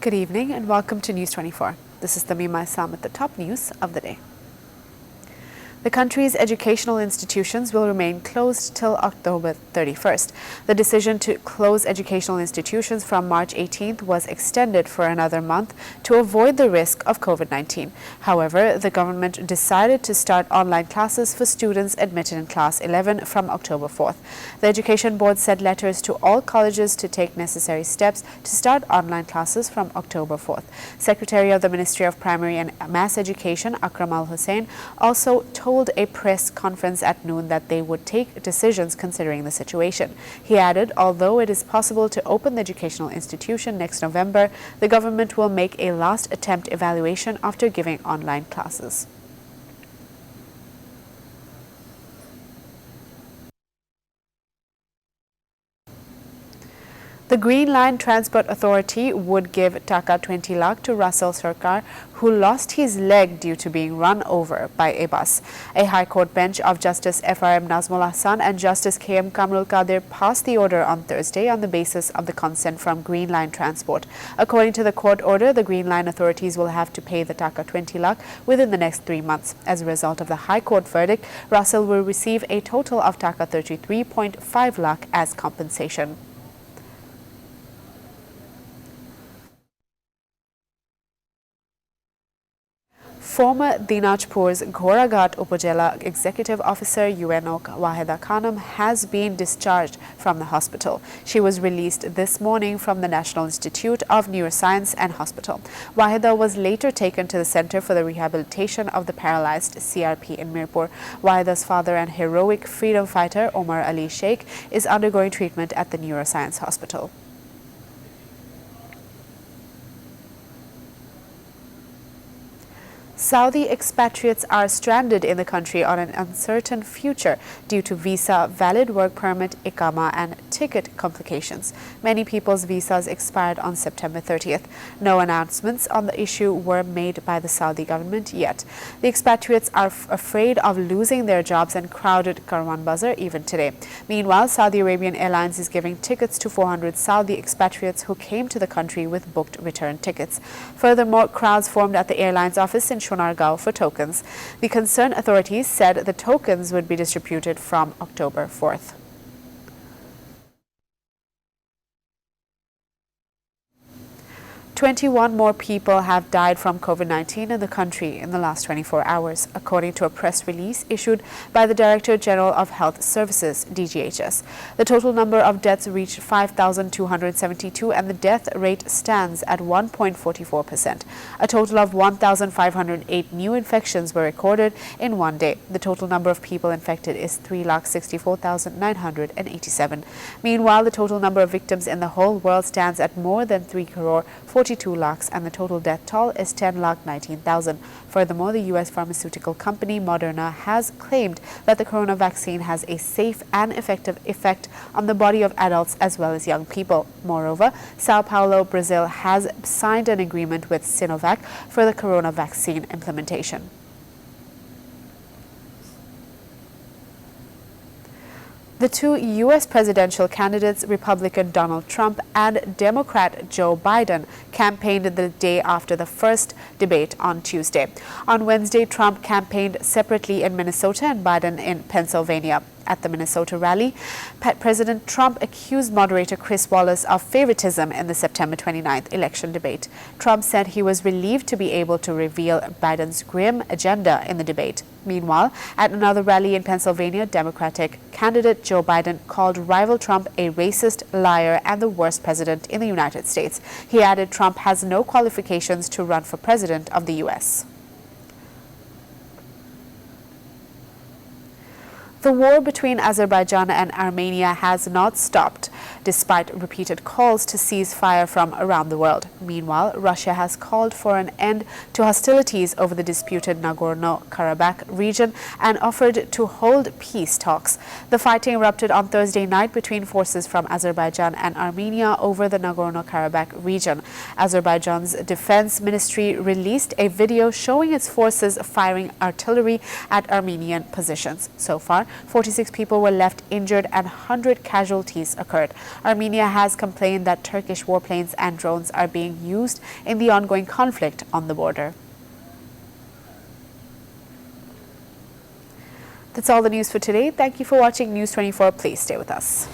Good evening and welcome to News 24. This is Tamima Isam with the top news of the day. The country's educational institutions will remain closed till October 31st. The decision to close educational institutions from March 18th was extended for another month to avoid the risk of COVID-19. However, the government decided to start online classes for students admitted in Class 11 from October 4th. The Education Board sent letters to all colleges to take necessary steps to start online classes from October 4th. Secretary of the Ministry of Primary and Mass Education, Akram Al Hussain, also told a press conference at noon that they would take decisions considering the situation. He added, although it is possible to open the educational institution next November, the government will make a last attempt evaluation after giving online classes. The Green Line Transport Authority would give Dhaka 20 lakh to Russell Sarkar, who lost his leg due to being run over by a bus. A High Court bench of Justice F.R.M. Nazmul Ahsan and Justice K.M. Kamrul Qadir passed the order on Thursday on the basis of the consent from Green Line Transport. According to the court order, the Green Line authorities will have to pay the Dhaka 20 lakh within the next 3 months. As a result of the High Court verdict, Russell will receive a total of Dhaka 33.5 lakh as compensation. Former Dinajpur's Ghoraghat Upazila Executive Officer 1Oct.20 Khanum has been discharged from the hospital. She was released this morning from the National Institute of Neuroscience and Hospital. Wahida was later taken to the Center for the Rehabilitation of the Paralyzed CRP in Mirpur. Wahida's father and heroic freedom fighter Omar Ali Sheikh is undergoing treatment at the Neuroscience Hospital. Saudi expatriates are stranded in the country on an uncertain future due to visa, valid work permit, ikama and ticket complications. Many people's visas expired on September 30th. No announcements on the issue were made by the Saudi government yet. The expatriates are afraid of losing their jobs and crowded Karwan Bazaar even today. Meanwhile, Saudi Arabian Airlines is giving tickets to 400 Saudi expatriates who came to the country with booked return tickets. Furthermore, crowds formed at the airline's office in Shonargaon for tokens. The concerned authorities said the tokens would be distributed from October 4th. "21 more people have died from COVID-19 in the country in the last 24 hours, according to a press release issued by the Director General of Health Services, DGHS. The total number of deaths reached 5,272 and the death rate stands at 1.44%. A total of 1,508 new infections were recorded in one day. The total number of people infected is 3,64,987. Meanwhile, the total number of victims in the whole world stands at more than 3 crore 42 lakhs and the total death toll is 10,19,000. Furthermore, the U.S. pharmaceutical company Moderna has claimed that the corona vaccine has a safe and effective effect on the body of adults as well as young people. Moreover, Sao Paulo, Brazil has signed an agreement with Sinovac for the corona vaccine implementation. The two U.S. presidential candidates, Republican Donald Trump and Democrat Joe Biden, campaigned the day after the first debate on Tuesday. On Wednesday, Trump campaigned separately in Minnesota and Biden in Pennsylvania. At the Minnesota rally, President Trump accused moderator Chris Wallace of favoritism in the September 29th election debate. Trump said he was relieved to be able to reveal Biden's grim agenda in the debate. Meanwhile, at another rally in Pennsylvania, Democratic candidate Joe Biden called rival Trump a racist, liar, and the worst president in the United States. He added Trump has no qualifications to run for president of the U.S. The war between Azerbaijan and Armenia has not stopped, despite repeated calls to cease fire from around the world. Meanwhile, Russia has called for an end to hostilities over the disputed Nagorno-Karabakh region and offered to hold peace talks. The fighting erupted on Thursday night between forces from Azerbaijan and Armenia over the Nagorno-Karabakh region. Azerbaijan's defense ministry released a video showing its forces firing artillery at Armenian positions. So far, 46 people were left injured and 100 casualties occurred. Armenia has complained that Turkish warplanes and drones are being used in the ongoing conflict on the border. That's all the news for today. Thank you for watching News 24. Please stay with us.